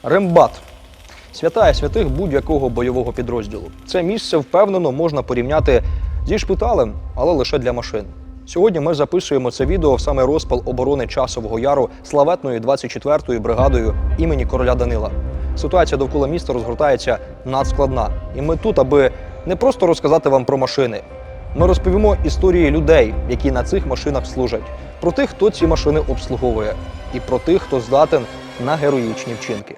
Рембат – святая святих будь-якого бойового підрозділу. Це місце впевнено можна порівняти зі шпиталем, але лише для машин. Сьогодні ми записуємо це відео в саме розпал оборони Часового Яру славетною 24-ю бригадою імені короля Данила. Ситуація довкола міста розгортається надскладна. І ми тут, аби не просто розказати вам про машини. Ми розповімо історії людей, які на цих машинах служать. Про тих, хто ці машини обслуговує. І про тих, хто здатен на героїчні вчинки.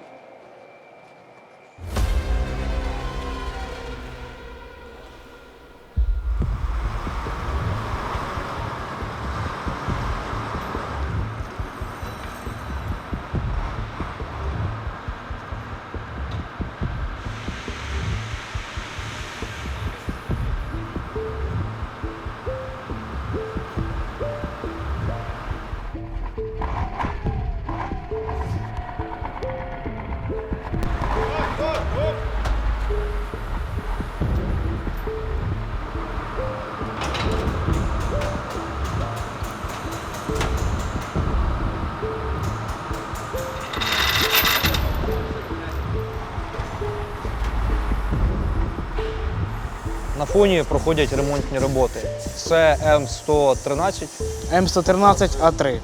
На фоні проходять ремонтні роботи. Це М113. М113А3.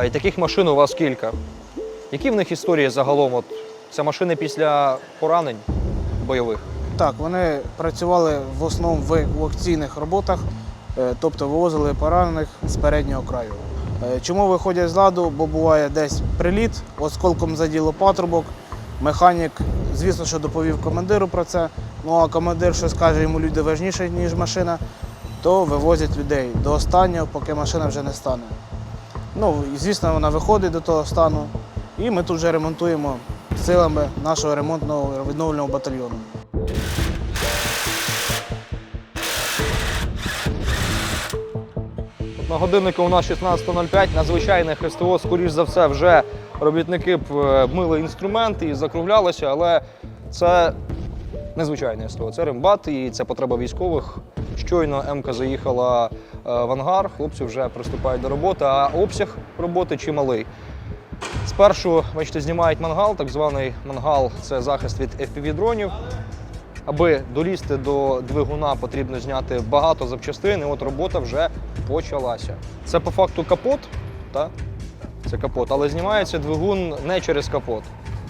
І таких машин у вас кілька. Які в них історії загалом? Це машини після поранень бойових? Так, вони працювали в основному в евакуаційних роботах, тобто вивозили поранених з переднього краю. Чому виходять з ладу? Бо буває десь приліт, осколком заділо патрубок, механік, звісно, що доповів командиру про це, ну а командир щось каже, йому люди важніші, ніж машина, то вивозять людей до останнього, поки машина вже не стане. Ну, звісно, вона виходить до того стану, і ми тут вже ремонтуємо силами нашого ремонтного відновлювального батальйону. На годиннику у нас 16:05, на звичайне ХСТО, скоріш за все, вже робітники б мили інструменти і закруглялися, але це незвичайне СТО, це рембат і це потреба військових. Щойно МК заїхала в ангар, хлопці вже приступають до роботи, а обсяг роботи чималий. Спершу, бачите, знімають мангал, так званий мангал – це захист від FPV-дронів. Аби долізти до двигуна, потрібно зняти багато запчастин, і от робота вже почалася. Це по факту капот, так? Це капот, але знімається двигун не через капот.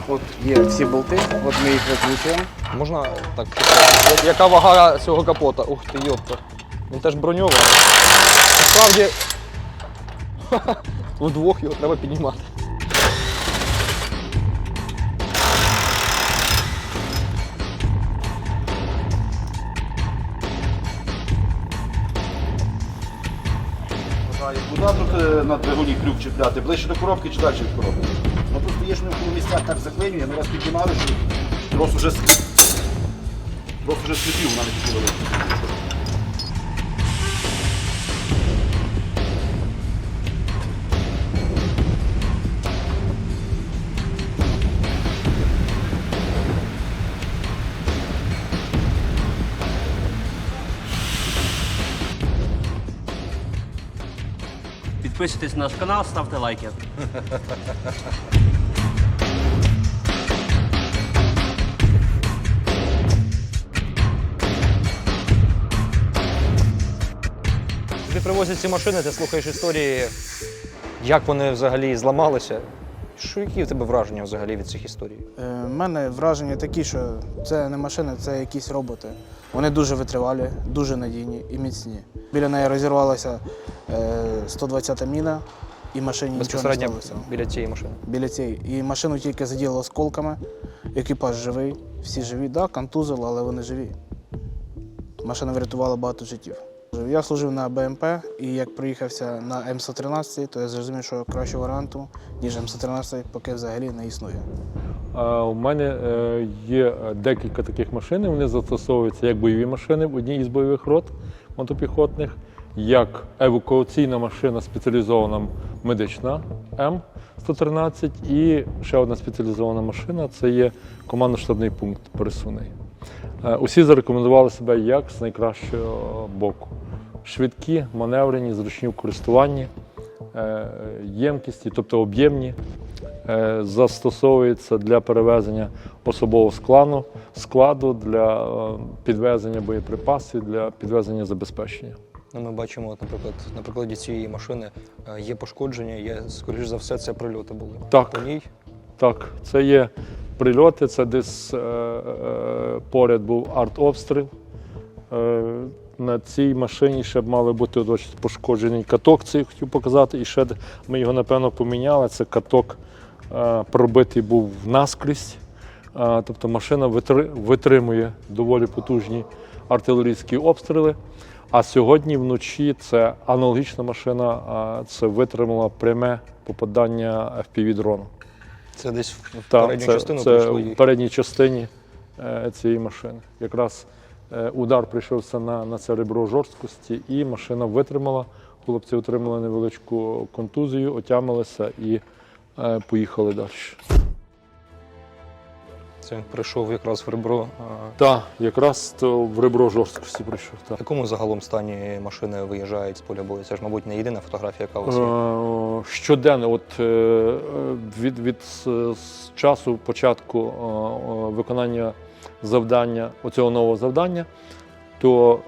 От є ці болти, от ми їх викручуємо. Можна так читати? Яка вага цього капота? Ух ти, йопта. Він теж броньований. Насправді, вдвох його треба піднімати. Куди тут на двигуні крюк чіпляти? Ближче до коробки чи далі від коробки? Ну просто є, що ми в місцях так заклинює, ми раз піднімали, що трос уже сліпів, вона не такі великі. Підписуйтесь на наш канал, ставте лайки. Тобі привозять ці машини, ти слухаєш історії, як вони взагалі зламалися. Які в тебе враження взагалі від цих історій? У мене враження такі, що це не машини, це якісь роботи. Вони дуже витривалі, дуже надійні і міцні. Біля неї розірвалася 120-та міна, і машині нічого не Безпосередньо сталося. біля цієї машини. Біля цієї. І машину тільки заділо осколками, екіпаж живий, всі живі. Так, контузило, але вони живі. Машина врятувала багато життів. Я служив на БМП, і як приїхався на М113, то я зрозумів, що кращого варіанту, ніж М113, поки взагалі не існує. У мене є декілька таких машин, вони застосовуються як бойові машини в одній із бойових рот мотопіхотних, як евакуаційна машина спеціалізована медична М113 і ще одна спеціалізована машина – це є командно-штабний пункт пересувний. Усі зарекомендували себе як з найкращого боку. Швидкі, маневрені, зручні в користуванні, ємкісті, тобто об'ємні. застосовується для перевезення особового складу, для підвезення боєприпасів, для підвезення забезпечення. Ну, ми бачимо, от, наприклад, на прикладі цієї машини є пошкодження, скоріш за все, це прильоти були Так. по ній. Так, це є прильоти, це десь поряд був артобстріл. На цій машині ще б мали бути пошкоджений каток, це я хотів показати. І ще ми його, напевно, поміняли. Це каток пробитий був наскрізь. Тобто машина витримує доволі потужні артилерійські обстріли. А сьогодні вночі це аналогічна машина, це витримала пряме попадання FPV-дрону. Це десь в Так, передню частину це прийшло в їх. передній частині цієї машини. Якраз удар прийшовся на це ребро жорсткості, і машина витримала. Хлопці отримали невеличку контузію, отямилися і поїхали далі. Це прийшов якраз в ребро. Так, якраз то в ребро жорсткості прийшов. В Так. якому загалом стані машини виїжджають з поля бою? Це ж, мабуть, не єдина фотографія, яка у вас є. Щоденно, от від часу початку виконання завдання, оцього нового завдання, то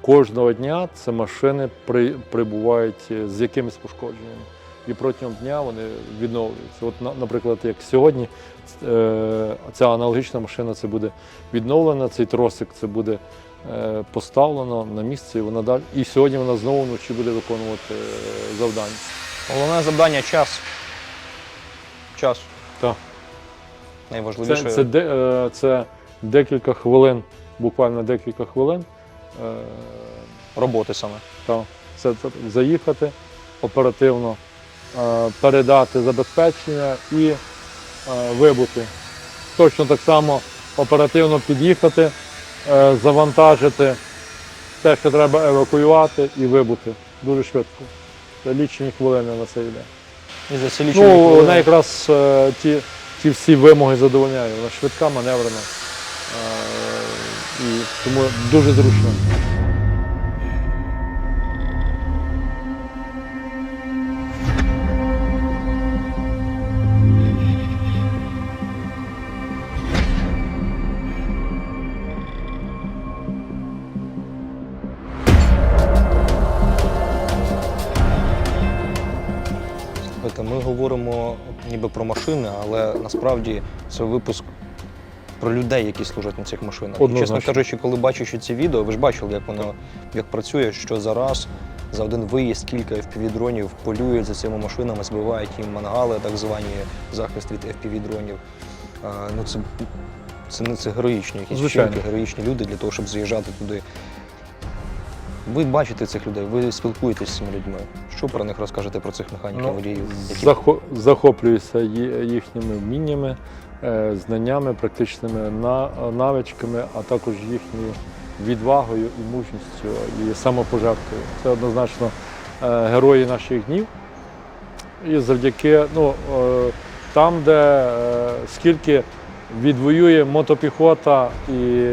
кожного дня ці машини прибувають з якимись пошкодженнями. І протягом дня вони відновлюються. От, наприклад, як сьогодні, ця аналогічна машина це буде відновлена, цей тросик це буде поставлено на місце, і вона далі. І сьогодні вона знову вночі буде виконувати завдання. Головне завдання – час. Час. Так. Найважливіше. Це декілька хвилин, буквально декілька хвилин. Роботи саме. Це заїхати, оперативно передати забезпечення і вибути. Точно так само оперативно під'їхати, завантажити те, що треба евакуювати, і вибути. Дуже швидко. Це лічені хвилини на це йде. І за ці лічені Вона хвилини якраз ті всі вимоги задовольняє. Вона швидка, маневрена. І тому дуже зручно. Ми говоримо ніби про машини, але насправді це випуск про людей, які служать на цих машинах. І, Однозначно. чесно кажучи, коли бачиш ці відео, ви ж бачили, як воно працює, що зараз за один виїзд кілька FPV-дронів полюють за цими машинами, збивають їм мангали, так звані захист від FPV-дронів. Це героїчні якісь Звичайно. вчинки, героїчні люди для того, щоб заїжджати туди. Ви бачите цих людей, ви спілкуєтесь з цими людьми. Що про них розкажете, про цих механіків, водіїв? Захоплююся їхніми вміннями, знаннями, практичними навичками, а також їхньою відвагою і мужністю, і самопожертвою. Це однозначно герої наших днів. І завдяки там, де скільки відвоює мотопіхота і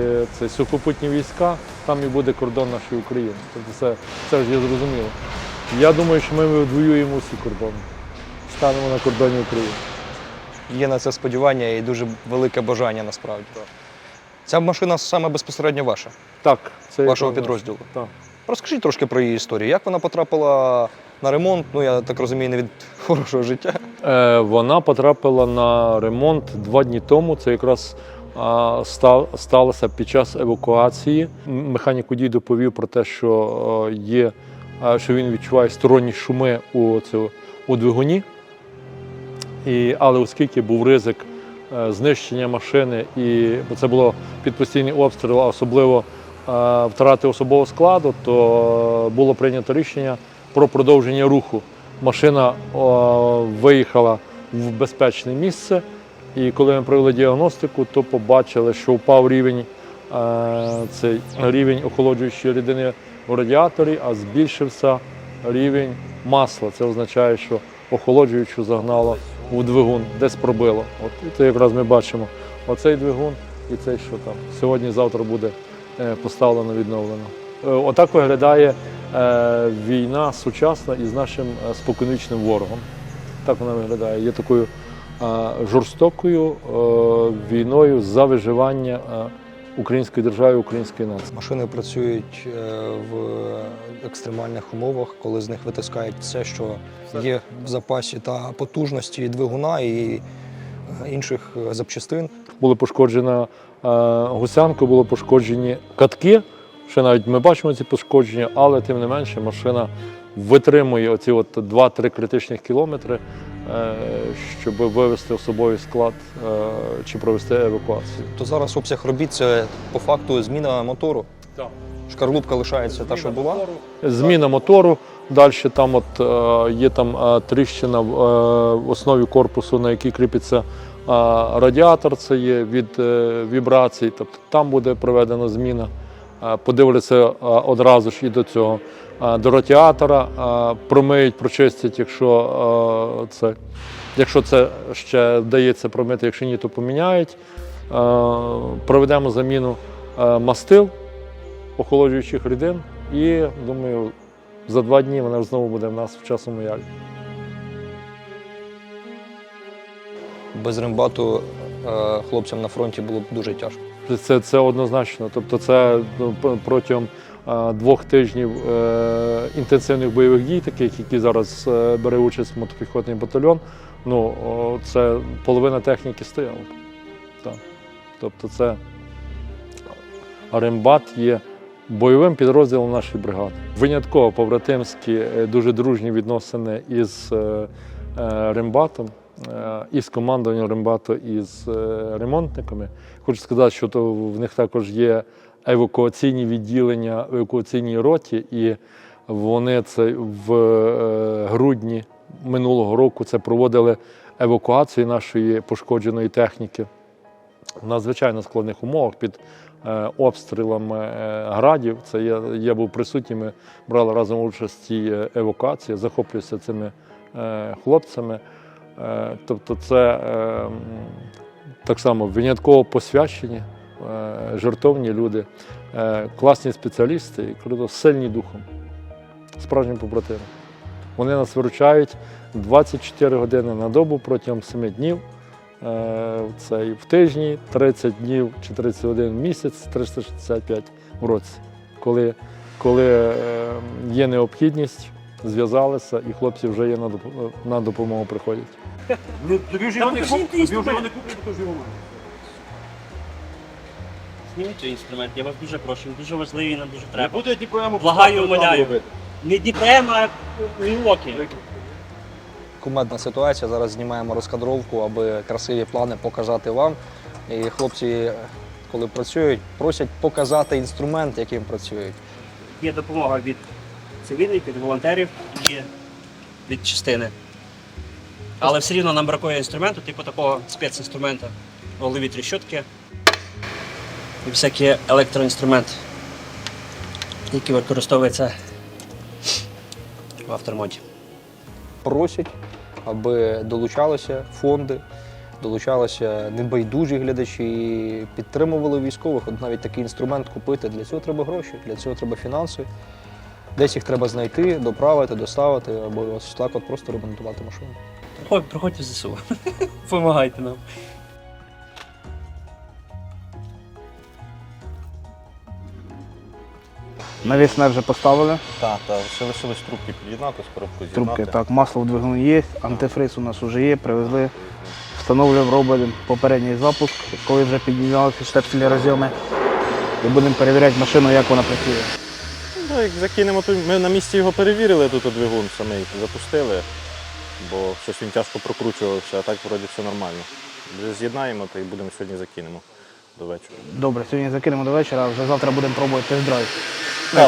сухопутні війська, там і буде кордон нашої України. Тобто це ж є зрозуміло. Я думаю, що ми відвоюємо усі кордони. Станемо на кордоні України. Є на це сподівання і дуже велике бажання насправді. Ця машина саме безпосередньо ваша, Так, це вашого якраз підрозділу. Так. Розкажіть трошки про її історію. Як вона потрапила на ремонт? Я так розумію, не від хорошого життя. Вона потрапила на ремонт 2 дні тому. Це якраз сталося під час евакуації. Механік водій доповів про те, що він відчуває сторонні шуми у двигуні. Але оскільки був ризик знищення машини, бо це було під постійний обстріл, а особливо втрати особового складу, то було прийнято рішення про продовження руху. Машина виїхала в безпечне місце, і коли ми провели діагностику, то побачили, що впав цей рівень охолоджуючої рідини в радіаторі, а збільшився рівень масла. Це означає, що охолоджуючу загнало у двигун, десь пробило. І це якраз ми бачимо оцей двигун і цей, що там. Сьогодні-завтра буде поставлено, відновлено. Отак виглядає війна сучасна із нашим споконвічним ворогом. Так вона виглядає. Є такою жорстокою війною за виживання української держави, української нації. Машини працюють в екстремальних умовах, коли з них витискають все, що є в запасі, та потужності і двигуна і інших запчастин. Була пошкоджена гусянка, були пошкоджені катки. Ще навіть ми бачимо ці пошкодження, але тим не менше машина витримує оці 2-3 критичних кілометри, щоб вивезти особовий склад чи провести евакуацію. То зараз обсяг робіт – це по факту зміна мотору. Так. Шкарлупка лишається та, що була. Зміна мотору, далі там є тріщина в основі корпусу, на якій кріпиться радіатор, це є від вібрацій, тобто там буде проведена зміна. Подивляться одразу ж і до цього. До радіатора промиють, прочистять, якщо це ще вдається промити, якщо ні, то поміняють. Проведемо заміну мастил, охолоджуючих рідин і, думаю, за 2 дні вона знову буде в нас в Часному Ярі. Без рембату хлопцям на фронті було б дуже тяжко. Це однозначно. Тобто це протягом 2 тижнів інтенсивних бойових дій, таких, які зараз бере участь мотопіхотний батальйон, це половина техніки стояла. Так. Тобто це рембат є бойовим підрозділом нашої бригади. Винятково побратимські, дуже дружні відносини із рембатом, із командуванням рембату, із ремонтниками. Хочу сказати, що в них також є евакуаційні відділення, евакуаційній роті, і вони це в грудні минулого року проводили евакуацію нашої пошкодженої техніки в надзвичайно складних умовах під обстрілами градів. Це я був присутній, ми брали разом участь в цій евакуації, захоплююся цими хлопцями. Тобто це так само винятково посвячені, жертовні люди, класні спеціалісти і сильні духом, справжні побратими. Вони нас виручають 24 години на добу протягом 7 днів. Це і в тижні, 30 днів чи 31 в місяць, 365 в році. Коли є необхідність, зв'язалися і хлопці вже є на допомогу приходять. Тобі вже його не куплять, то ж його. Зніміть цей інструмент, я вас дуже прошу, він дуже важливий, нам дуже Не треба. буде Дніпроему. Благаю, умоляю. Не Дніпром, а Мілуокі. Кумедна ситуація. Зараз знімаємо розкадровку, аби красиві плани показати вам. І хлопці, коли працюють, просять показати інструмент, яким працюють. Є допомога від цивільних, від волонтерів і від частини. Але все рівно нам бракує інструменту, типу такого спецінструмента. Ролові тріщотки і всякі електроінструменти, які використовуються в авторемонті. Просять, аби долучалися фонди, долучалися небайдужі глядачі і підтримували військових. От навіть такий інструмент купити. Для цього треба гроші, для цього треба фінанси. Десь їх треба знайти, доправити, доставити, або ось так от просто ремонтувати машину. Приходьте в ЗСУ, допомагайте нам. Навісне вже поставили. Так, ще лишились трубки під'єднати, з коробкою з'єднати. Трубки, так, масло в двигуні є, антифриз у нас вже є, привезли, встановлюємо, робимо попередній запуск, коли вже піднялися штепселі розйоми, і будемо перевіряти машину, як вона працює. Ну, як закинемо, то ми на місці його перевірили, тут двигун самий запустили, бо щось він тяжко прокручувався, а так вроді все нормально. Вже з'єднаємо, то і будемо сьогодні закинемо до вечора. Добре, сьогодні закинемо до вечора, а вже завтра будемо пробувати тест-драйв.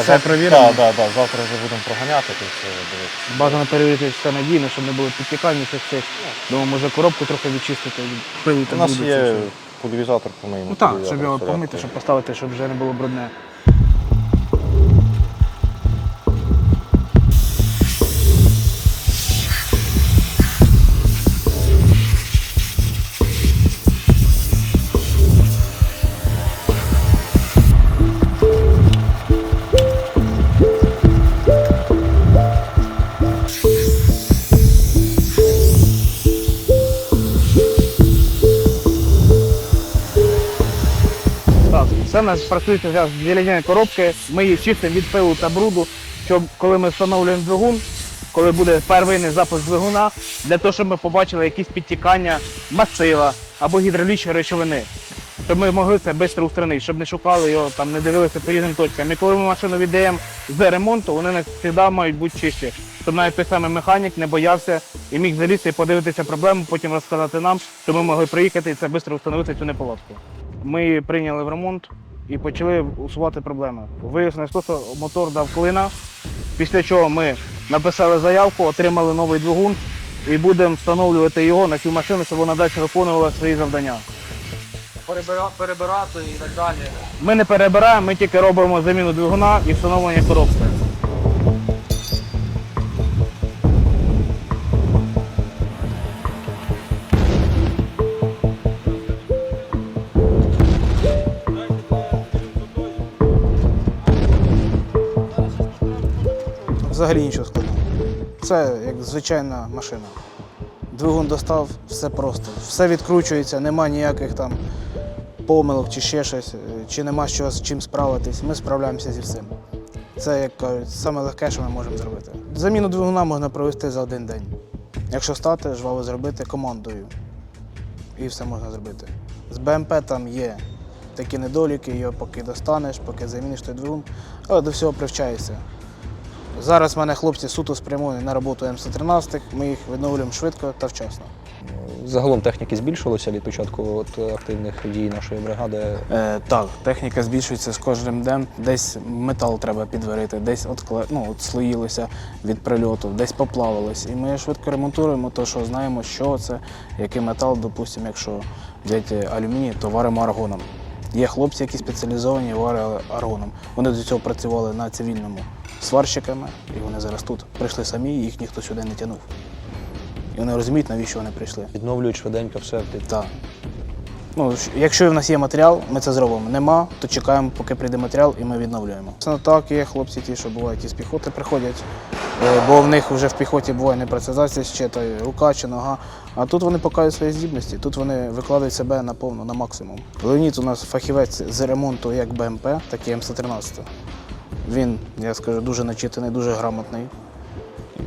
Все перевіримо. Так, завтра вже будемо проганяти, то все дивитися. Бажано перевірити, що все надійно, щоб не було підтікань всіх цих. Думаю, може коробку трохи відчистити. У нас є пульвізатор, по-моєму. Ну так, щоб його помити, щоб поставити, щоб вже не було брудне. Це в нас працюється зараз дерев'яні коробки, ми їх чистимо від пилу та бруду, щоб коли ми встановлюємо двигун, коли буде первинний запуск двигуна, для того, щоб ми побачили якісь підтікання масила або гідравлічної речовини. Щоб ми могли це швидко устранити, щоб не шукали його, там, не дивилися по різним точкам. І коли ми машину віддаємо з ремонту, вони не завжди мають бути чисті. Щоб навіть той самий механік не боявся і міг залізти і подивитися проблему, потім розказати нам, щоб ми могли приїхати і це швидко встановити цю неполадку. Ми її прийняли в ремонт і почали усувати проблеми. Вияснилось, що мотор дав клина, після чого ми написали заявку, отримали новий двигун і будемо встановлювати його на цю машину, щоб вона далі виконувала свої завдання. Перебирати і так далі. Ми не перебираємо, ми тільки робимо заміну двигуна і встановлення коробки. Взагалі нічого складного. Це як звичайна машина. Двигун достав, все просто. Все відкручується, нема ніяких там помилок чи ще щось, чи нема з чим справитись. Ми справляємося зі всім. Це, як кажуть, саме легке, що ми можемо зробити. Заміну двигуна можна провести за один день. Якщо стати, жваво зробити командою. І все можна зробити. З БМП там є такі недоліки, його поки достанеш, поки заміниш той двигун, але до всього привчаєшся. Зараз в мене хлопці суто спрямовані на роботу М113, ми їх відновлюємо швидко та вчасно. Загалом техніки збільшилося від початку активних дій нашої бригади. Так, техніка збільшується з кожним днем. Десь метал треба підварити, десь отслоїлося від прильоту, десь поплавилось. І ми швидко ремонтуємо те, що знаємо, що це, який метал, допустимо, якщо взяти алюміній, то варимо аргоном. Є хлопці, які спеціалізовані, варили аргоном. Вони до цього працювали на цивільному сварщиками, і вони зараз тут. Прийшли самі, їх ніхто сюди не тягнув. І вони розуміють, навіщо вони прийшли. Відновлюють швиденько все. Так. Якщо в нас є матеріал, ми це зробимо. Нема, то чекаємо, поки прийде матеріал, і ми відновлюємо. Це так, є хлопці ті, що бувають із піхоти приходять, бо в них вже в піхоті буває непрацездатність, чи то рука, чи нога. А тут вони показують свої здібності, тут вони викладають себе наповну, на максимум. Леонід у нас фахівець з ремонту як БМП, так і М113. Він, я скажу, дуже начитаний, дуже грамотний.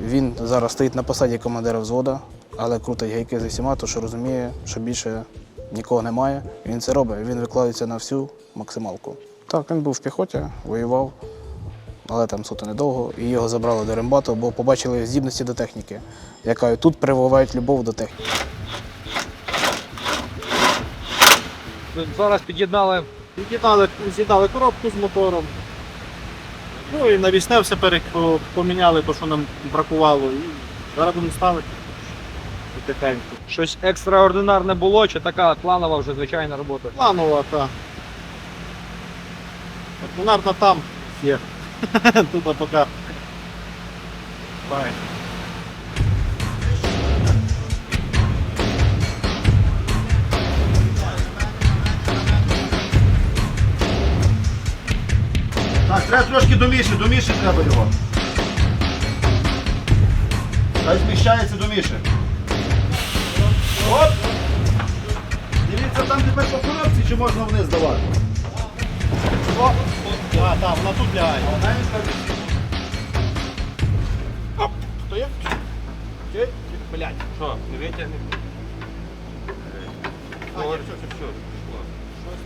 Він зараз стоїть на посаді командира взводу, але крутить гайки зі всіма, тому що розуміє, що більше нікого немає. Він це робить, він викладається на всю максималку. Так, він був в піхоті, воював, але там суто недовго. І його забрали до рембату, бо побачили здібності до техніки, яка тут прививають любов до техніки. Зараз під'єднали. З'єднали коробку з мотором. Ну і навісне все поміняли, то, що нам бракувало. І зараз будемо ставити потихеньку. Щось екстраординарне було, чи така планова вже звичайна робота? Планова, так. Ординарна там є. Тут поки. Бай. Так, треба трошки до Міші треба його. Хай зміщається до Міші. Оп! Дивіться, там тепер по коробці, чи можна вниз давати. Так, вона тут лягає. Оп! То є? Блять, що, не витягне? Все. Щось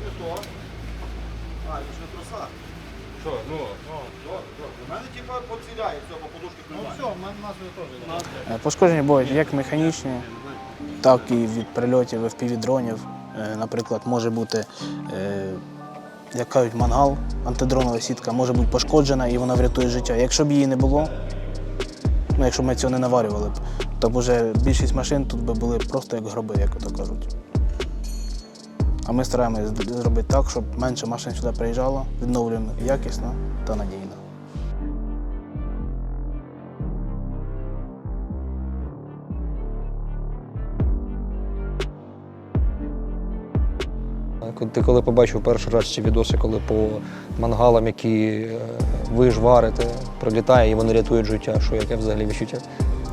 не то. А, він ж не троса. Що, ну? У мене типа поціляє, все, по подушки Ну все, в мене нас теж. Пошкодження бувають як механічні, так і від прильотів FPV-дронів. Наприклад, може бути, як кажуть, мангал, антидронова сітка може бути пошкоджена і вона врятує життя. Якщо б її не було, якщо б ми цього не наварювали, то б вже більшість машин тут би були просто як гроби, як ото кажуть. А ми стараємося зробити так, щоб менше машин сюди приїжджало, відновлюємо якісно та надійно. Ти коли побачив перший раз ці відоси, коли по мангалам, які ви ж варите, прилітає і вони рятують життя, що яке взагалі відчуття?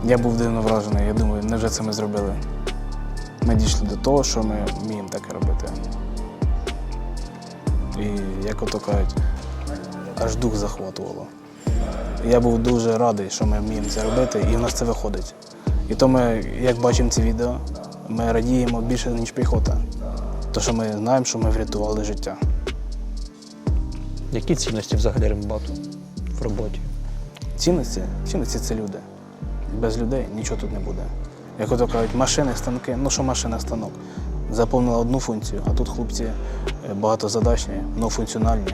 Я був дивно вражений, я думаю, невже це ми зробили? Ми дійшли до того, що ми вміємо таке робити. І, як ото кажуть, аж дух захватувало. Я був дуже радий, що ми вміємо це робити, і в нас це виходить. І то ми, як бачимо ці відео, ми радіємо більше, ніж піхота. То, що ми знаємо, що ми врятували життя. Які цінності взагалі рембату в роботі? Цінності це люди. Без людей нічого тут не буде. Як ото кажуть, машини, станки, ну що машина, станок. Заповнила одну функцію, а тут хлопці багатозадачні, многофункціональні.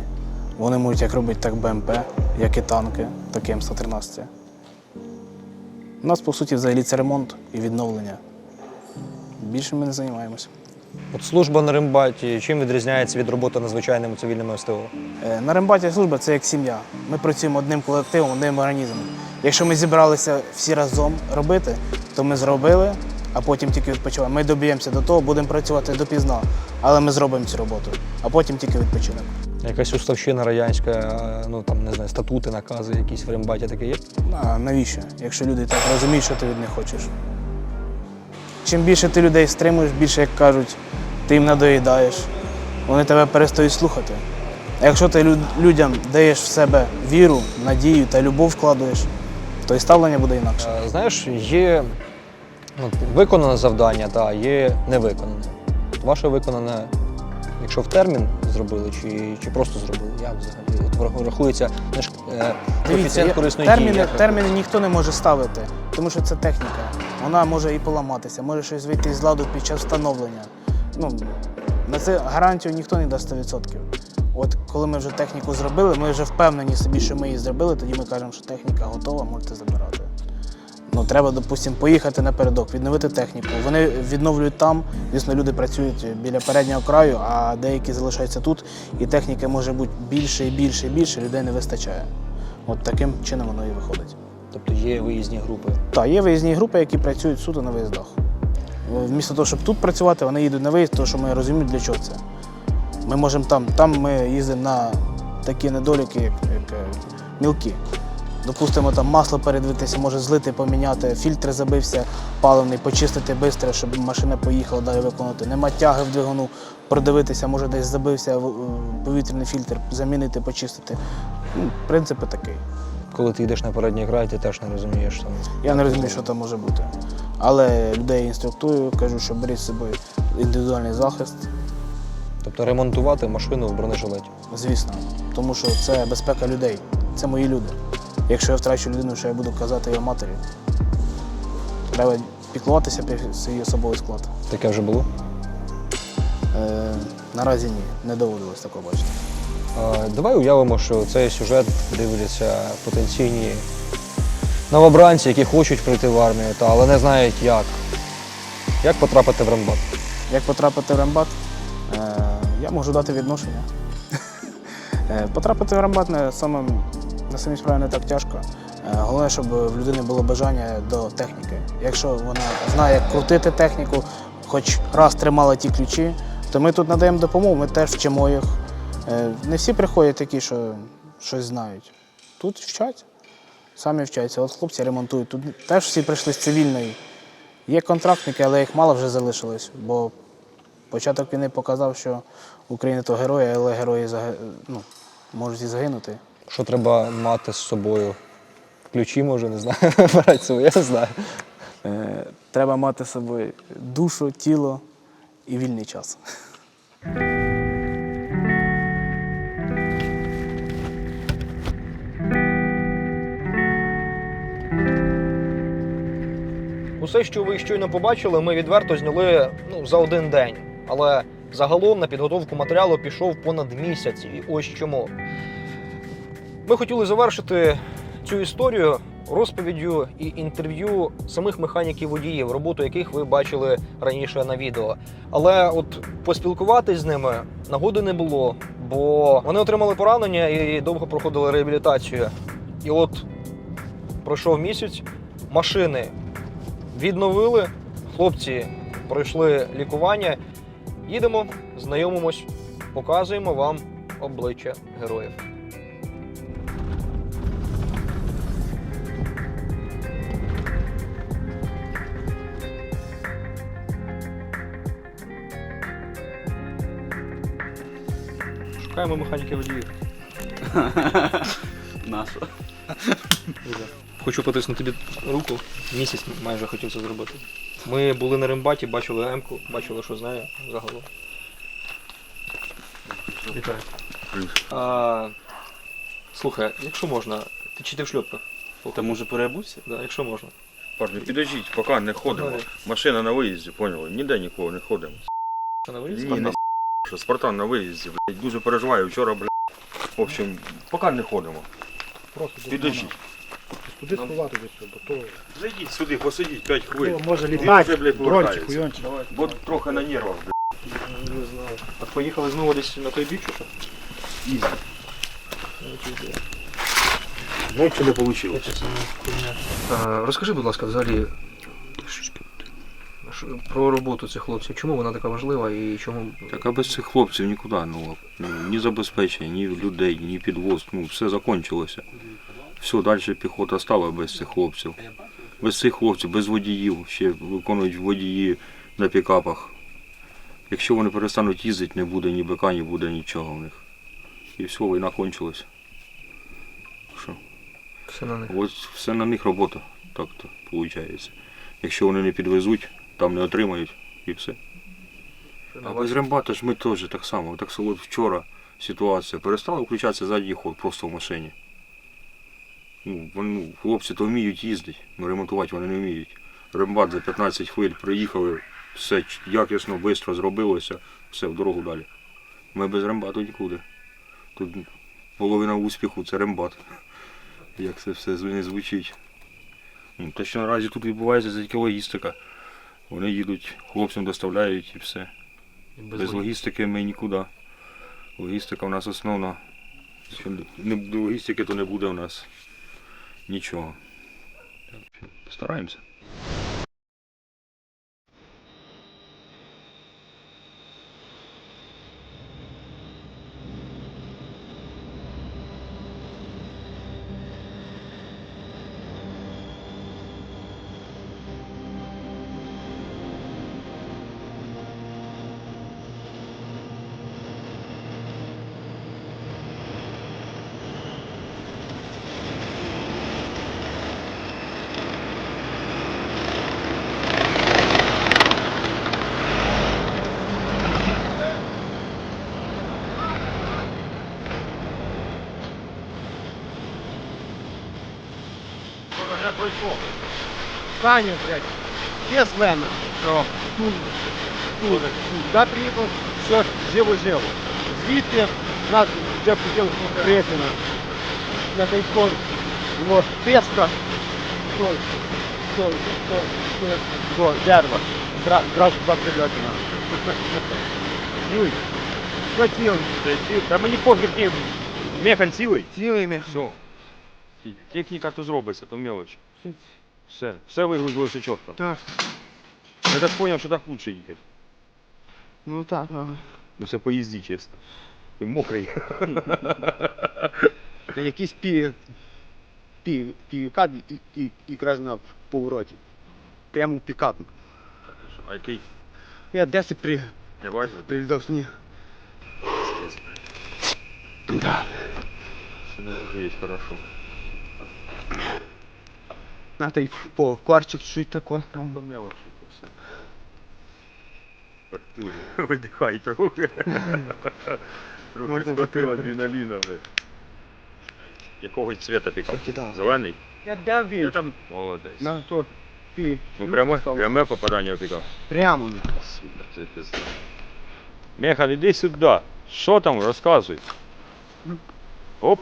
Вони можуть як робити так БМП, як і танки, так і М113. У нас, по суті, взагалі це ремонт і відновлення. Більше ми не займаємося. От служба на рембаті чим відрізняється від роботи на звичайному цивільному СТО? На рембаті служба – це як сім'я. Ми працюємо одним колективом, одним організмом. Якщо ми зібралися всі разом робити, то ми зробили, а потім тільки відпочиваємо. Ми доб'ємося до того, будемо працювати допізна, але ми зробимо цю роботу, а потім тільки відпочинок. Якась уставщина радянська, ну там не знаю, статути, накази якісь в рембаті таке є? А навіщо? Якщо люди так розуміють, що ти від них хочеш. Чим більше ти людей стримуєш, більше, як кажуть, ти їм надоїдаєш, вони тебе перестають слухати. А якщо ти людям даєш в себе віру, надію та любов вкладуєш, то і ставлення буде інакше. Знаєш, є виконане завдання, та є невиконане. Ваше виконане, якщо в термін зробили, чи просто зробили? Як взагалі? От рахується коефіцієнт корисної дії. Терміни ніхто не може ставити, тому що це техніка. Вона може і поламатися, може щось вийти з ладу під час встановлення. Ну, на це гарантію ніхто не дасть 100%. От коли ми вже техніку зробили, ми вже впевнені собі, що ми її зробили, тоді ми кажемо, що техніка готова, можете забирати. Ну, треба, допустимо, поїхати напередок, відновити техніку. Вони відновлюють там, звісно, люди працюють біля переднього краю, а деякі залишаються тут, і техніки може бути більше і більше і більше, людей не вистачає. От таким чином воно і виходить. Тобто є виїзні групи? Так, є виїзні групи, які працюють суто на виїздах. Вмісто того, щоб тут працювати, вони їдуть на виїзд, тому що ми розуміємо, для чого це. Ми можемо там ми їздимо на такі недоліки, як мілкі. Допустимо, там масло передивитися, може злити, поміняти, фільтр забився паливний, почистити швидко, щоб машина поїхала далі виконати. Нема тяги в двигуну, продивитися, може десь забився повітряний фільтр, замінити, почистити. Ну, принцип такий. Коли ти йдеш на передній край, ти теж не розумієш. Я не розумію, що там може бути. Але людей інструктую, кажу, що беріть з собою індивідуальний захист. Тобто ремонтувати машину в бронежилеті? Звісно, тому що це безпека людей, це мої люди. Якщо я втрачу людину, що я буду казати його матері, треба піклуватися про свій особовий склад. Таке вже було? Наразі ні, не доводилось такого бачити. Давай уявимо, що цей сюжет дивляться потенційні новобранці, які хочуть прийти в армію, але не знають як. Як потрапити в рембат? Як потрапити в рембат? Я можу дати відношення. Потрапити в рембат на самій справі не так тяжко. Головне, щоб в людини було бажання до техніки. Якщо вона знає, як крутити техніку, хоч раз тримала ті ключі, то ми тут надаємо допомогу, ми теж вчимо їх. Не всі приходять такі, що щось знають. Тут вчать, самі вчаться. От хлопці ремонтують. Тут теж всі прийшли з цивільної. Є контрактники, але їх мало вже залишилось, бо початок війни показав, що Україна – то герої, але герої можуть і загинути. Що треба мати з собою? Ключі, може, не знаю, брати собою, я не знаю. Треба мати з собою душу, тіло і вільний час. Усе, що ви щойно побачили, ми відверто зняли за один день. Але загалом на підготовку матеріалу пішов понад місяць. І ось чому. Ми хотіли завершити цю історію розповіддю і інтерв'ю самих механіків-водіїв, роботу яких ви бачили раніше на відео. Але от поспілкуватись з ними нагоди не було, бо вони отримали поранення і довго проходили реабілітацію. І от пройшов місяць, машини відновили, хлопці пройшли лікування. Їдемо, знайомимось, показуємо вам обличчя героїв. Шукаємо механіки водіїв. Наша. Хочу потиснути тобі руку. Місяць майже хотів це зробити. Ми були на рембаті, бачили М-ку, бачили, що з нею загалом. Вітаю. Слухай, якщо можна, ти в шльопках? Та може переобуться? Да, якщо можна. Парні, підождіть, поки не ходимо. Давай. Машина на виїзді, поняли? Ніде нікого не ходимо. Що на виїзд? Ні, не що Спартан на виїзді, блядь. Дуже переживаю, вчора, блядь. В общем, поки не ходимо. Просто Підождіть. Куди сховати бо то Зайдіть сюди, посидіть 5 хвилин. може Він літати, вже, блядь, дрончик, повертається. хуйончик. Бо трохи на нервах, блядь. Не знаю. А поїхали знову десь на той бік, чи що? Ізі. Ну, що не вийшло. Розкажи, будь ласка, взагалі про роботу цих хлопців. Чому вона така важлива і чому. Так а без цих хлопців нікуди, ні забезпечення, ні людей, ні підвоз, все закінчилося. Все, далі піхота стала без цих хлопців. Без цих хлопців, без водіїв, ще виконують водії на пікапах. Якщо вони перестануть їздити, не буде ні БК, не буде нічого в них. І все, війна кончилась. Що? Все на них. Ось все на них робота, так-то виходить. Якщо вони не підвезуть, там не отримають і все. А без рембата ж ми теж так само. Так от вчора ситуація. Перестали включатися задній ход просто в машині. Хлопці то вміють їздити, але ремонтувати вони не вміють. Рембат за 15 хвиль приїхали, все якісно, швидко зробилося, все, в дорогу далі. Ми без рембату нікуди. Тут половина успіху це рембат. Як це все не звучить. Те, що наразі тут відбувається, це тільки логістика. Вони їдуть, хлопцям доставляють і все. Без логістики ми нікуди. Логістика у нас основна. Якщо не буде логістики, то не буде у нас нічого. Стараємося. Саня, блядь, є з мене. Да, приїхав, все, живо. Звідти нас вже хотів Кресіна. На той фон, вот, песка, дерево, зразу два прильоти на. Юй, що цілий? Та мені похер, ти механ цілий. Цілий мех. Все. Техніка то зробиться, то мелочь. Все вигрузилося чітко. Так, Я так зрозумів, що так лучше їхати. ну так, ага. Ну все поїзді, чесно. Ти мокрий. Це якийсь пікап і якраз на повороті. Прямо пікап. А який? Я десь Я бачу. прилітав сніг. Да. Все не дуже є, хорошо. На той по кварчик чуть тако. Там мелочі то все. Видихай трохи. Трохи схватило адреналіна. Якого цвета пікап? Зелений? Я де він? Там молодець. На то Ну пряме попадання в пікап. прямо. Це пизда. Механ, іди сюди. Що там, розказуй. Оп.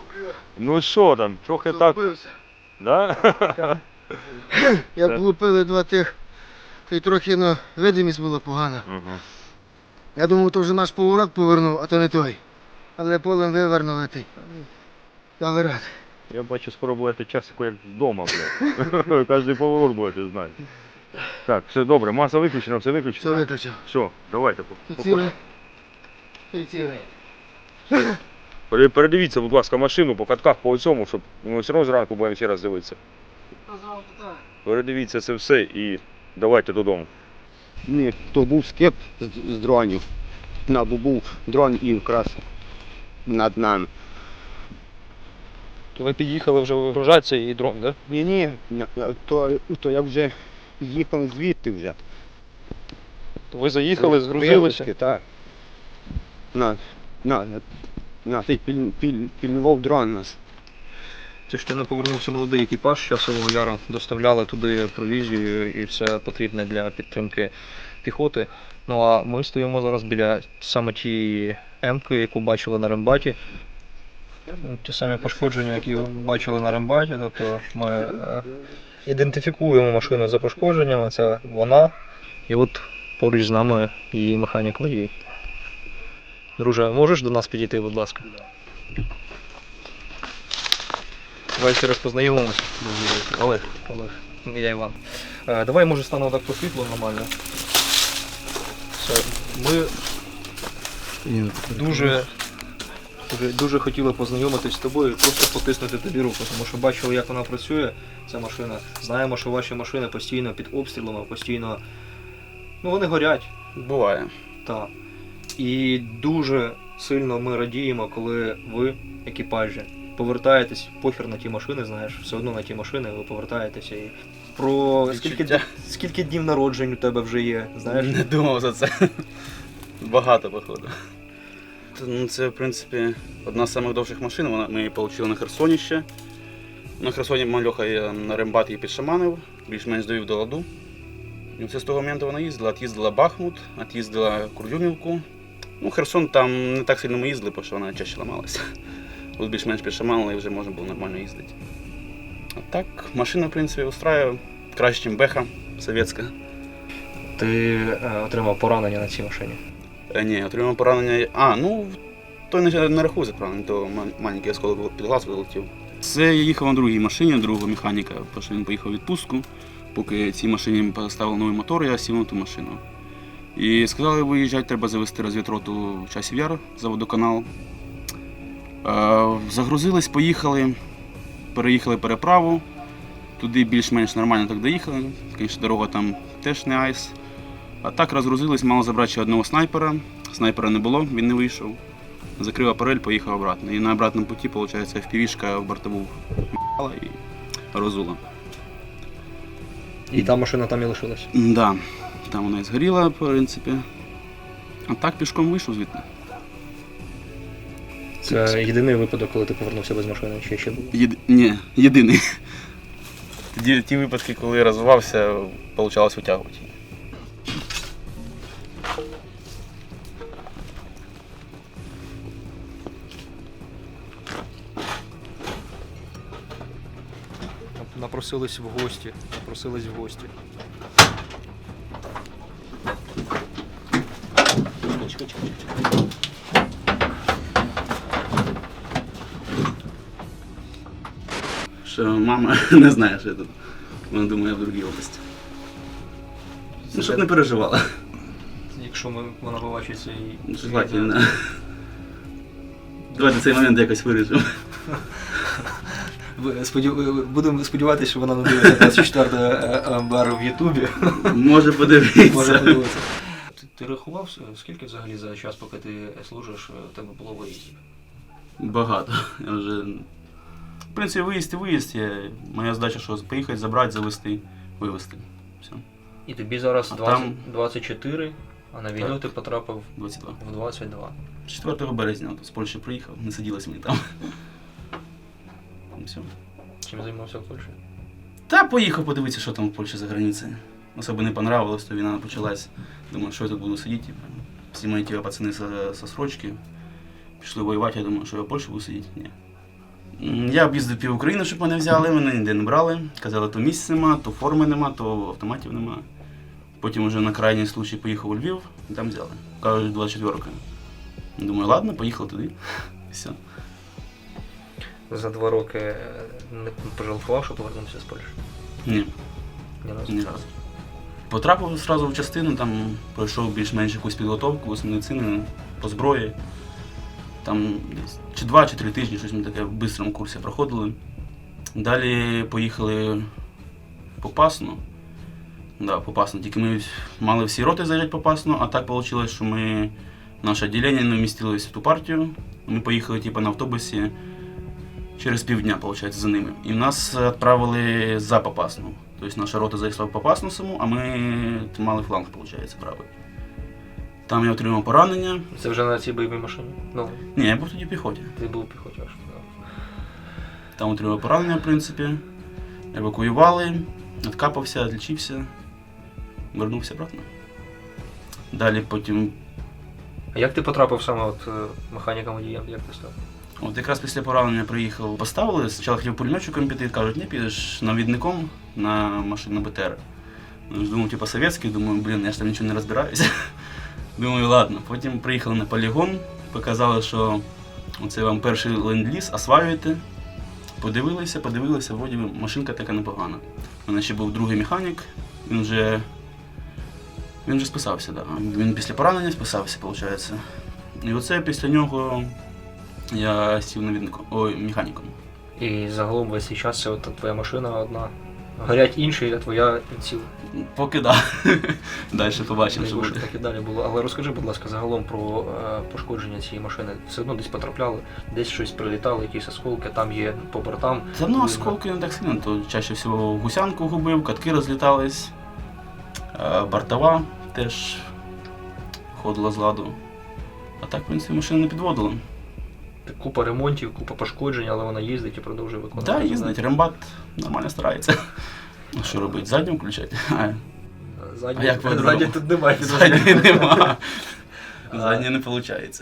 Ну що там, трохи так. Да? Як влупили два тих, то й трохи видимість була погана. Угу. Я думав, то вже наш поворот повернув, а то не той. Але полем вивернули той. Кавер. Я бачу, скоро будете часику як вдома, блядь. Кожний поворот будете знати. Так, все добре, маса виключена, все Все виключено. виключив. Все, давайте. Цілий. Цілий. Передивіться, будь ласка, машину по катках, по цьому, щоб ми все одно зранку будемо ще раз дивитися. Передивіться це все і давайте додому. Ні, то був скеп з дронів. Бо був дрон і якраз над нами. То ви під'їхали вже вигружатися і дрон, так? Да? Ні, то я вже їхав звідти вже. То ви заїхали, згрузилися. Вилазки, так. Нас пільнував дрон нас. Це ще не повернувся молодий екіпаж з Часового Яру, доставляли туди провізію і все потрібне для підтримки піхоти. Ну а ми стоїмо зараз біля саме тієї М-ки, яку бачили на рембаті. Ті самі пошкодження, які ви бачили на рембаті, тобто ми ідентифікуємо машину за пошкодженнями, це вона. І от поруч з нами її механік водій. Друже, можеш до нас підійти, будь ласка? Давайте розпознайомимося. Олег, я Іван. Давай, може, станемо так по світлу нормально. Все. Ми дуже хотіли познайомитись з тобою і просто потиснути тобі руку, тому що бачили, як вона працює, ця машина. Знаємо, що ваші машини постійно під обстрілами, постійно, ну, вони горять. Буває. Так. І дуже сильно ми радіємо, коли ви, екіпажі, повертаєтесь, похер на ті машини, знаєш, все одно на ті машини ви повертаєтеся. І про скільки днів народжень у тебе вже є, знаєш? Не думав за це. Багато, походу. Ну, це, в принципі, одна з самих довших машин. Ми її отримали на Херсоні ще. На Херсоні Мальоха на рембат її підшаманив, більш-менш довів до ладу. І це з того моменту вона їздила. От'їздила Бахмут, от'їздила Курдюмівку. Ну, Херсон там не так сильно ми їздили, бо що вона чаще ламалася. Тут більш-менш підшаманили і вже можна було нормально їздити. А так, машина, в принципі, устраює краще, ніж Беха совєтська. Ти отримав поранення на цій машині? Ні, отримав поранення. То не рахується поранення, то маленький осколок під глаз вилетів. Це я їхав на другій машині, другого механіка, тому що він поїхав у відпустку. Поки цій машині поставили новий мотор, я сів на ту машину. І сказали, виїжджати, треба завести розвідроту в Часів Яр за водоканал. Загрузились, поїхали, переїхали переправу. Туди більш-менш нормально так доїхали. Звісно, дорога там теж не айс. А так розгрузились, мало забрати ще одного снайпера. Снайпера не було, він не вийшов. Закрив апарель, поїхав обратно. І на обратному путі, виходить, FPV-шка в бортову і розула. І та машина там і лишилась? Так, да, там вона і згоріла, в принципі. А так пішком вийшов звідти. Це єдиний випадок, коли ти повернувся без машини, чи ще був? Ні, єдиний. Тоді ті випадки, коли я розвивався, вийшло витягувати. Напросились в гості. Що мама не знає, що я тут. Вона думає, я в другій області. Ну, щоб не переживала. Якщо вона побачиться і... Желательно. Давайте цей момент якось вирішимо. Будемо сподіватися, що вона не дивиться 24 МБР в Ютубі. Може подивитися. Ти рахував, скільки взагалі за час, поки ти служиш, у тебе було виїздів? Багато. Я вже... В принципі, виїзд і виїзд. Моя задача, що поїхати, забрати, завести, вивезти. Все. І тобі зараз там... 24, а на війну ти потрапив 22. В 22. 4 березня з Польщі приїхав, не сиділось мені там. Все. Чим займався в Польщі? Та поїхав подивитися, що там в Польщі за границею. Особо не понравилось, то війна почалась. Думаю, що я тут буду сидіти. Всі мої пацани со срочки пішли воювати, я думаю, що я в Польщі буду сидіти. Ні. Я об'їздив пів України, щоб мене взяли, мене ніде не брали. Казали, то місць нема, то форми нема, то автоматів нема. Потім вже на крайній случай поїхав у Львів і там взяли. Кажуть, 24-ка. Думаю, ладно, поїхав туди. Все. За 2 роки не пожалкував, що повернувся з Польщі? Ні. Ні разу. Потрапив одразу в частину, там пройшов більш-менш якусь підготовку з медицини, по зброї. Там десь чи 2, чи 3 тижні, щось ми таке в бистрому курсі проходили. Далі поїхали в Попасну. Да, Попасну. Тільки ми мали всі роти заїжджати в Попасну, а так вийшло, що ми наше відділення не вмістилось в ту партію. Ми поїхали типу, на автобусі через півдня, виходить, за ними. І нас відправили за Попасну. Тобто наша рота зайшла в Попасну саму, а ми мали фланг, виходить, правий. Там я отримав поранення. Це вже на цій бойовій машині? Ну, Ні, я був тоді в піхоті. ти був в піхоті аж. Там отримав поранення, в принципі. Евакуювали, відкапався, відлічився, вернувся обратно. Далі потім. А як ти потрапив саме от механіком-водієм? Як ти став? От якраз після поранення приїхав, поставили, спочатку хотів пулеметчиком піти, кажуть, не підеш навідником на машину БТР. Думав, типу, совєтський, думаю, блін, я ж там нічого не розбираюся. Думаю, ладно. Потім приїхали на полігон, показали, що це вам перший ленд-ліз, осваюєте. Подивилися, вроді машинка така непогана. У мене ще був другий механік, він вже списався, да. Він після поранення списався, виходить. І оце після нього я сів механіком. І загалом весь цей час це от твоя машина одна. Горять інші, а твоя ціла. Поки да. Далі побачимо, що буде. Так і далі було. Але розкажи, будь ласка, загалом про пошкодження цієї машини. Все одно десь потрапляли, десь щось прилітало, якісь осколки, там є по бортам. Та ну, осколки не так сильно, то чаще всього гусянку губив, катки розлітались, бортова теж ходила з ладу. А так, в принципі, машину не підводила. Купа ремонтів, купа пошкоджень, але вона їздить і продовжує виконувати. Так, їздить, рембат нормально старається. А що робити? Задню включати? Ззаді тут немає. Задньої нема. Задньої не виходить.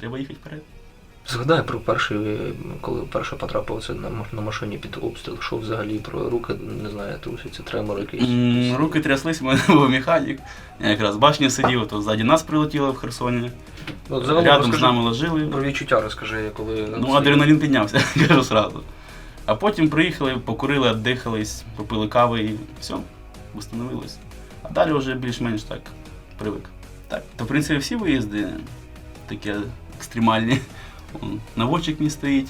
Треба їхати вперед. Згадай про перший, коли вперше потрапив на машині під обстріл, що взагалі про руки, не знаю, трусяться, тремор якийсь. Руки тряслись, у мене був механік. Я якраз в башні сидів, то ззаді нас прилетіло в Херсоні. Рядом з нами ложили. Про відчуття розкажи, коли... Ну, адреналін піднявся, кажу сразу. А потім приїхали, покурили, віддихались, попили кави і все, встановилось. А далі вже більш-менш так привик. Так, то в принципі всі виїзди такі екстремальні. Наводчик мій стоїть,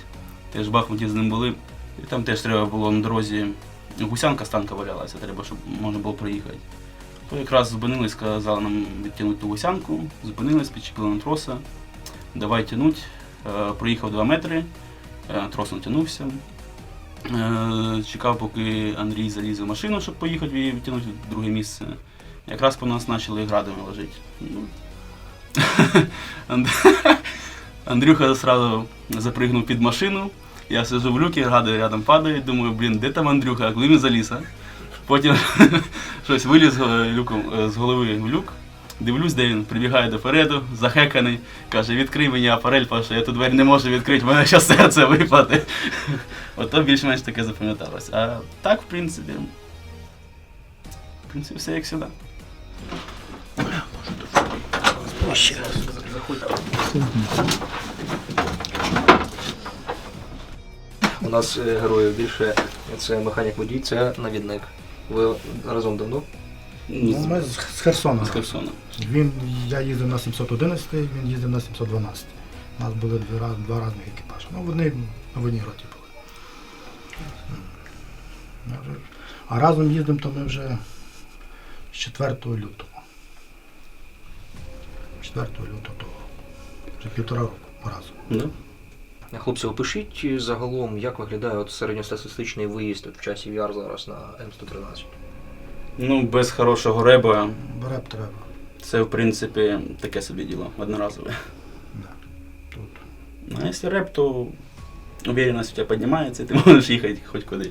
теж в Бахмуті з ним були. І там теж треба було на дорозі, гусянка з танка валялася, треба, щоб можна було проїхати. То якраз зупинились, сказали нам відтягнути ту гусянку, зупинились, підчепили на троса, давай тягнуть. Проїхав 2 метри, трос натягнувся. Чекав, поки Андрій залізе в машину, щоб поїхати і відтягнути в друге місце. Якраз по нас почали градами лежати. Андрюха одразу запригнув під машину, я сиджу в люкі, гради рядом падають, думаю, блін, де там Андрюха, а коли він заліз, а? Потім щось виліз люком, з голови в люк, дивлюсь, де він, прибігає допереду, захеканий, каже, відкрий мені апарель, Паша, я ту двері не можу відкрити, в мене зараз серце випаде. Ото більш-менш таке запам'яталось. А так, в принципі, все як завжди. У нас героїв більше, це механік-водій, це навідник. Ви разом давно? Ну, ми з Херсона. З Херсона. Я їздив на 711, він їздив на 712. У нас були два різних екіпажі. Ну, вони в одній роті були. А разом їздимо, то ми вже з 4 лютого. 4 лютого того. Вже 1,5 року разом. Хлопці, опишіть загалом, як виглядає от середньостатистичний виїзд в часі VR зараз на М113? Ну, без хорошого реба. Реб треба. Це, в принципі, таке собі діло, одноразове. Да. Тут. Ну, а якщо реп, то уверенность у тебе піднімається, і ти можеш їхати хоч куди.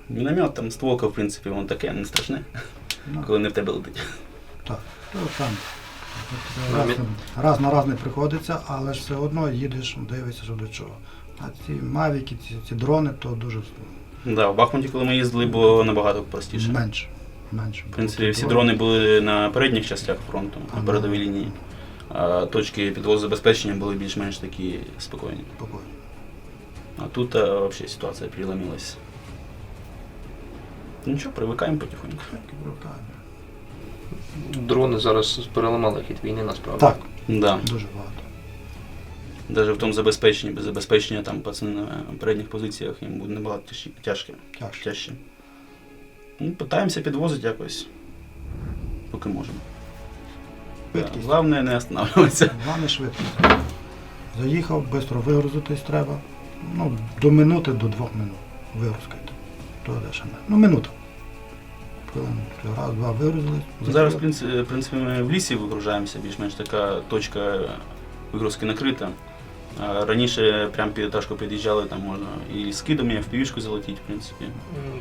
Міномет, там стволка, в принципі, воно таке, не страшне, коли не в тебе летить. Так, то там. Раз на раз не приходиться, але ж все одно їдеш, дивишся, що до чого. А ці мавіки, ці дрони, то дуже Да, в Бахмуті, коли ми їздили, було набагато простіше. менше. В принципі, всі дрони були на передніх частях фронту, на передовій лінії. А точки підвозу забезпечення були більш-менш такі спокійні. А тут взагалі ситуація переломилась. Нічого, привикаємо потихоньку. Дрони зараз переламали хід війни насправді. Так, да. Дуже багато. Навіть в тому забезпеченні, без забезпечення там пацани на передніх позиціях їм буде набагато тяжче. Ну, питаємося підвозити якось, поки можемо. Швидкість. Головне не останавливатися. Головне швидкість. Заїхав, швидко вигрузитись треба. Ну, до минути, до 2 минут вигрузка. То дешево. Ну, минута. Хвилин, раз, два вигрузились. Зараз, в принципі, ми в лісі вигружаємося, більш-менш така точка вигрузки накрита. А раніше прямо під етажку під'їжджали, там можна і скидами, і в півішку залетіти, в принципі.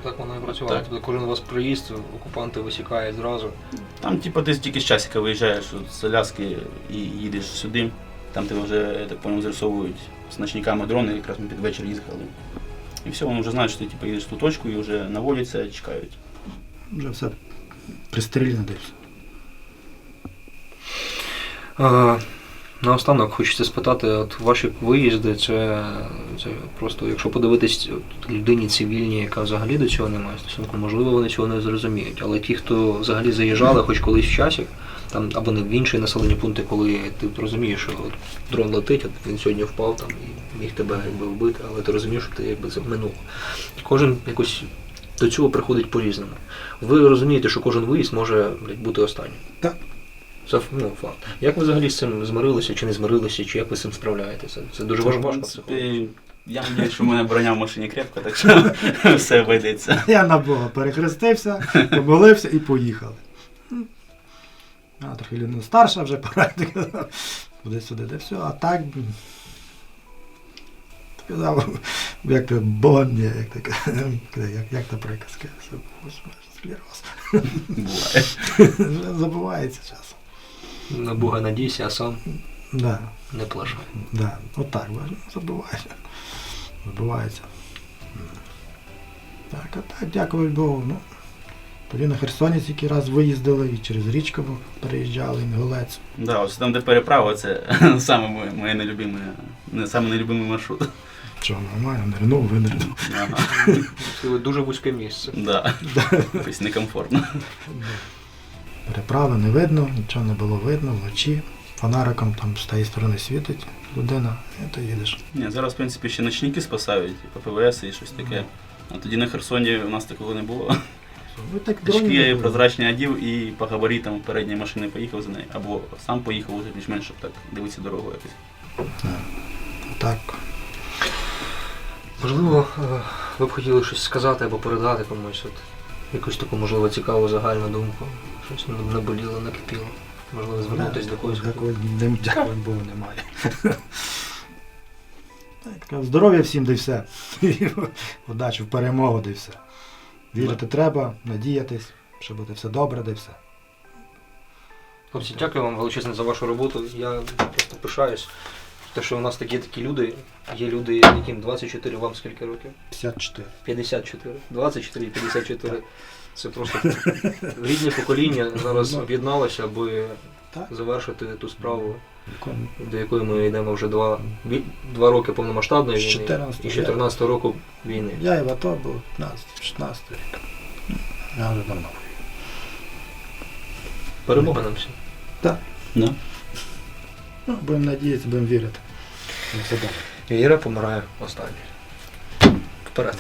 Так воно і працювало. Так. Тобто кожен у вас приїзд, окупанти висікають зразу. Там, типу, ти тільки з часика виїжджаєш з Аляски і їдеш сюди. Там тебе вже, я так понял, зарисовують з ночниками дрони, якраз ми під вечір їхали. І все, вони вже знають, що ти типу, їдеш в ту точку і вже наводяться, чекають. Вже все пристріляно десь. Наостанок хочеться спитати, от ваші виїзди, це просто, якщо подивитись от, людині цивільній, яка взагалі до цього не має стосунку, можливо, вони цього не зрозуміють. Але ті, хто взагалі заїжджали хоч колись в часі, там, або не в інші населені пункти, коли ти розумієш, що от, дрон летить, от він сьогодні впав там, і міг тебе якби вбити, але ти розумієш, що ти якби це минуло. Кожен якось до цього приходить по-різному. Ви розумієте, що кожен виїзд може бути останнім. Так. Це факт. Як ви взагалі з цим змирилися, чи не змирилися, чи як ви з цим справляєтеся? Це дуже важко психологічно. Я сподіваюся, що в мене броня в машині крепка, так що все обійдеться. Я на Бога перехрестився, помолився і поїхали. Трохи людина старша, вже пора туди-сюди, де все, а так сказав, як то Бонді, як то приказка, склероз. Буває. Забувається часом. На Бога надійся, а сам Да. не плашай. Да. Отак, забувається. Забувається. Так, а так, дякую Богу. Ну, тоді на Херсоні тільки раз виїздили, і через річку переїжджали, Інгулець. Да, ось там, де переправа, це саме моє нелюбимий маршрут. Що, нормально, нирнув, винирнув. Ага. Це дуже вузьке місце. Да. Тобто некомфортно. Переправи не видно, нічого не було видно вночі. Фонариком там з тієї сторони світить людина, і ти їдеш. Ні, зараз, в принципі, ще ночники спасають, і ППВС, і щось таке. А тоді на Херсоні у нас такого не було. Очки я прозрачні одів і по габаритам передньої машини поїхав за нею. Або сам поїхав уже більш-менш, щоб так дивитися дорогу якось. Так. Можливо, ви б хотіли щось сказати або передати комусь, от, якусь таку, можливо, цікаву загальну думку, щось наболіло, накипіло. Можливо, звернутися до когось. Дякую Богу, немає. Так, здоров'я всім, да й все. Удачі в перемогу, да й все. Вірити треба, надіятись, що буде все добре, да й все. Хлопці, дякую вам величезно за вашу роботу. Я просто пишаюсь. Те, що у нас такі люди, є люди, яким 24, вам скільки років? 54. 54. 24 і 54. Це просто рідне покоління зараз об'єдналося, аби завершити ту справу, до якої ми йдемо вже 2 роки повномасштабної війни і з 14 року війни. Я і в АТО був 15-16 рік. Я вже давно. Перемога нам всім. Так. Да. Ну, будемо надіятися, будемо вірити. Все добре. Віра помирає останньою. Вперед.